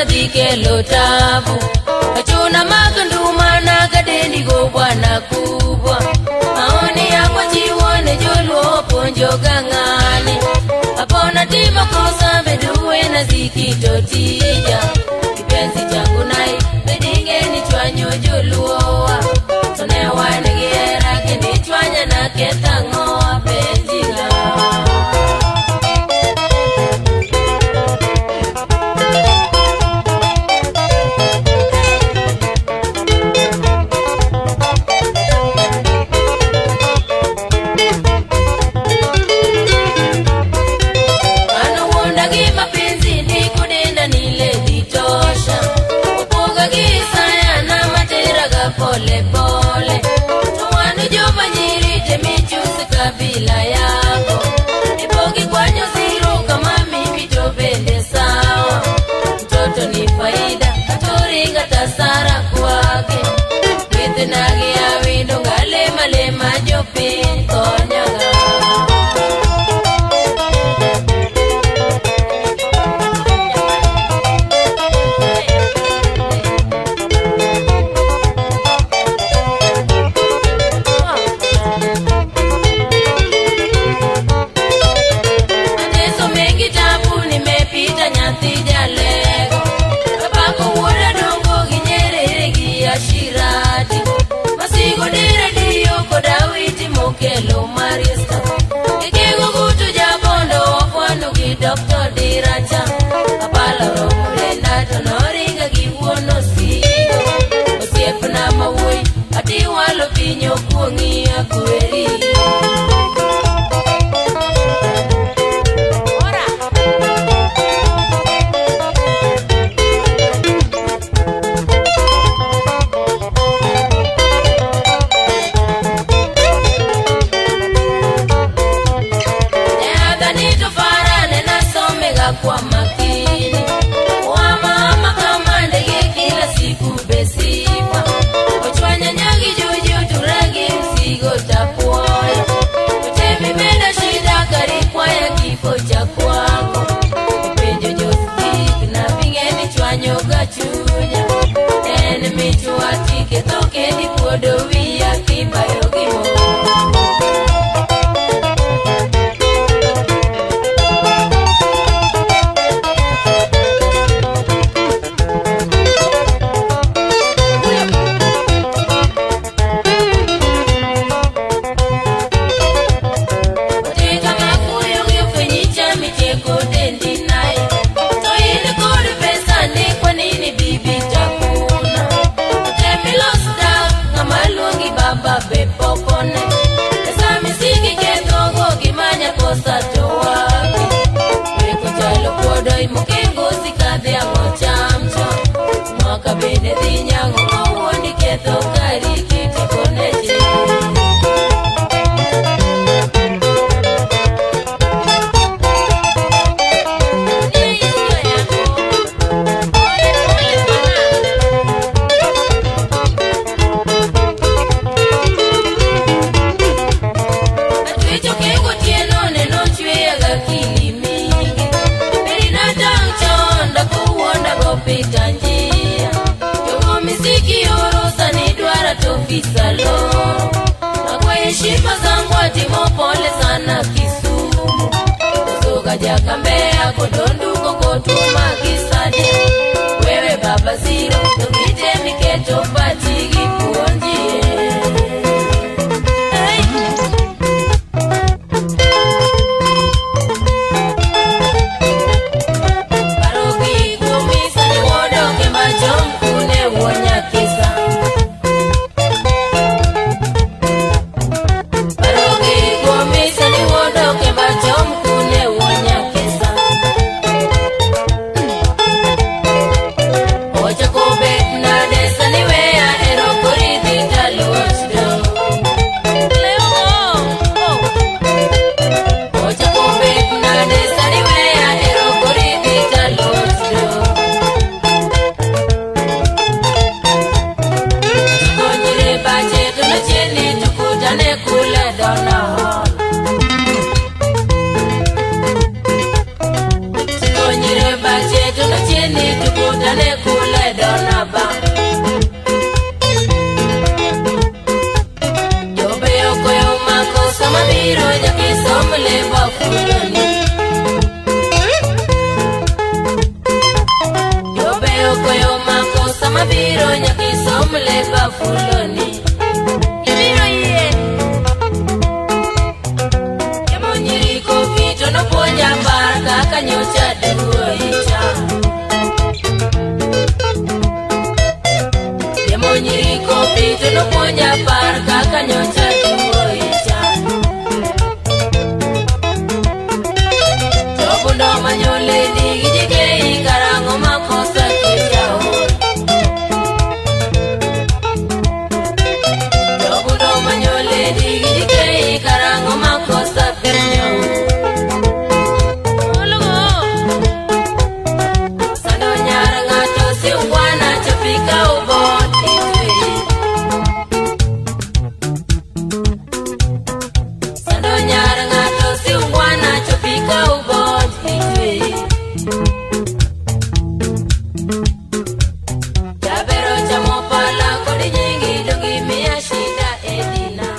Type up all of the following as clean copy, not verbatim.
dikelo tabu achuna makanduma na kadeni go bwana kubwa maoni yako jiwone jolo ponjo gangani apona tima kosa beduwe na zikitotija kipenzi changu nai bedinge ni chwanyo joluowa tonewa negera kendi chwanya na ketango penjinga pole pole tuwanu joma nyiri temichusi kabila yako nipogi kwanyo ziro kama mimi tobende sawa mtoto ni faida katuringa tasara kwake kete nage ya windo ngalema lema jopin konyaga kelo marista ikego gutu jabondo wafwanu gi doktor diracha apala romurenda to noringa gi wuono sigo osiepna mawuoyi ati walo pinyo kuong'i akweri kwa makini wa mama kama ndege kila siku besipa ochwanya nyagi juju turagi msigo tapuoya utemi mena shida karikwa ya kifo cha kwako penjo josik na vingeni chwanyo gachunya ene michuati ketoke di kuodo wia kibayo gimo bepopone esa misiki kedogo gimanya kosa towapi weko chalo kodo imokengo sikadhe ango chamcho mwaka bende dhinyango mawuondi ketho kari kitikoneche pita njia yogo misiki urusa ni duara tofisalo na kwa heshima zangu atimo pole sana Kisumu kusoga jakambea kodondu kokotuma kisade wewe baba ziro tokite miketo patigi kuonjie Chiegni tukutane kule Donaba. Jobeyo koyo makosa mabiro nyaki somle bafuloni. Jobeyo koyo makosa mabiro nyaki somle bafuloni. Ibiro yie Yamonyiri kofi tono puonja barka kanyocha duoicha. Yamonyiri kofi tono puonja barka kanyocha duoicha. Jobundo manyole digi jikei karango makosa kijao. Jobundo manyole digi jikei karango makosa kijao. Sando nyara ngato si ungwana chapika uboti tui. Sando nyara ngato si ungwana chapika uboti tui. Jabero chamo pala kodi nyingi dongi miya shida edina.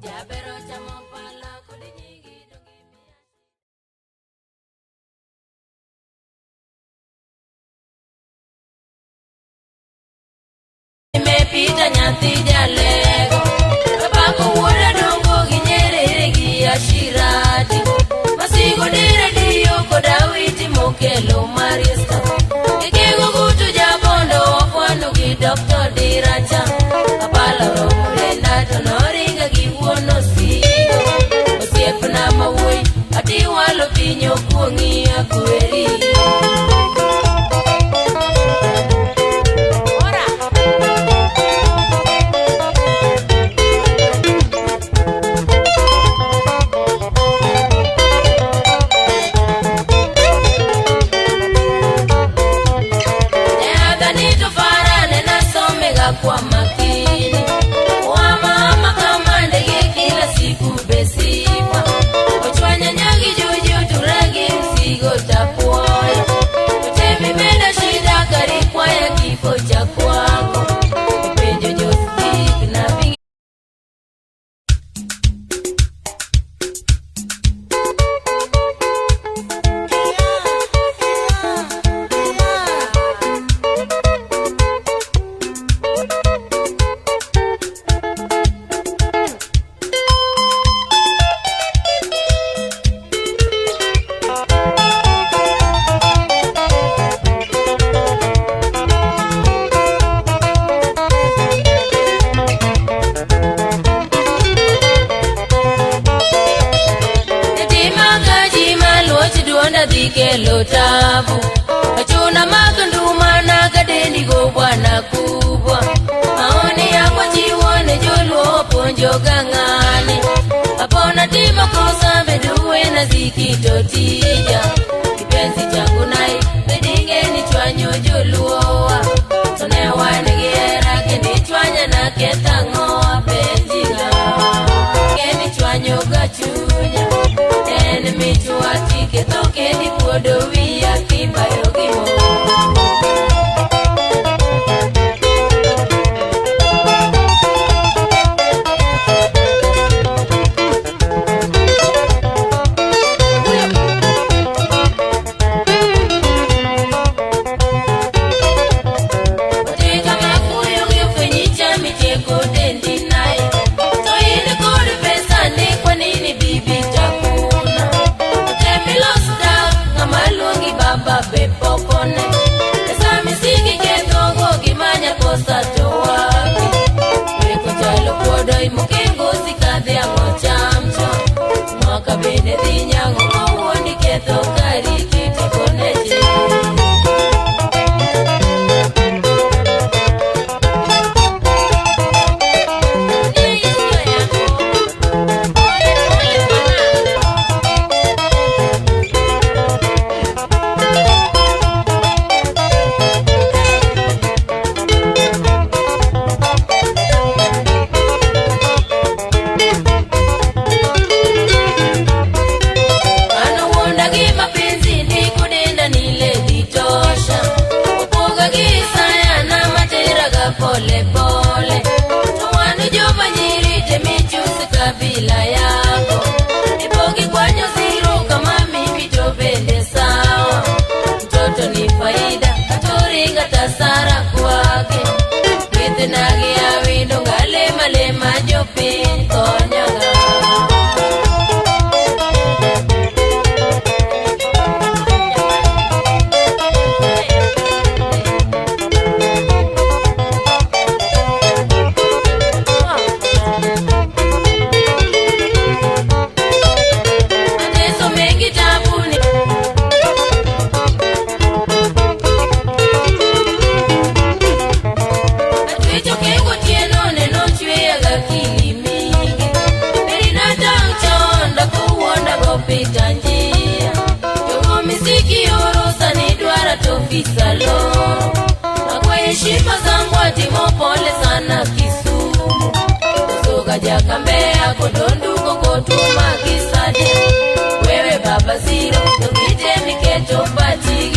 Jabero chamo pala kodi nyingi dongi miya. Nimepita nyathi jalego, kapako wuoda dongo gi nyerere gi ashirati. Masigo dire diyo koda witi mokelo marista. Ikego gutu jabondo wafuano gi Dr. Diracha. Kapala romo lenda to noringa gi wuono sigo. Osiepna mawuoy, ati walo pinyo kuongi akweri. Kwa makini wa mama kama ndege kila siku besipa. Ochwanya nyagi juju turagi msigo tapuoya. Utebi menda shida karikwa ya kifo cha kwako. Kipenjo jostik na vingi. Kelo tabu achuna makanduma na kadeni go bwana kubwa. Maoni yako jiwone joluo ponjo gangani. Apona timo kosa beduwe na zikito tija. Kipenzi changu nai bedinge ni chwanyo joluowa. Tone wane giera kendi chwanya na ketangoa penjinga. Kendi chwanyo gachunya ene michuati ketoke di kuodo wia kibayo gimo. Watika makuyo gifenyicha miteko dendi nai. So ine kodi pesa ni kwa nini bibi takuna. Malungi baba bepokone esa misiki ketogo gimanya kosa towapi. Weko chalo kodo imukengo sikadhe ango chamcho. Mwaka bende dhinyango mawuondi ketho kari kiti koneche. Ano wonda kabila yako. Nipogi kwa nyoziro kama mimi tobende sawa. Mtoto ni faida, katoringa tasara kwake. Kite nage ya windo ngalema lema jopi konyaga. Salo na kwa heshima zangu atimo pole sana Kisumu. Kusoga jaka Mbeya Kodondu Kokotuma Kisade. Wewe baba zero, nukite miketo pati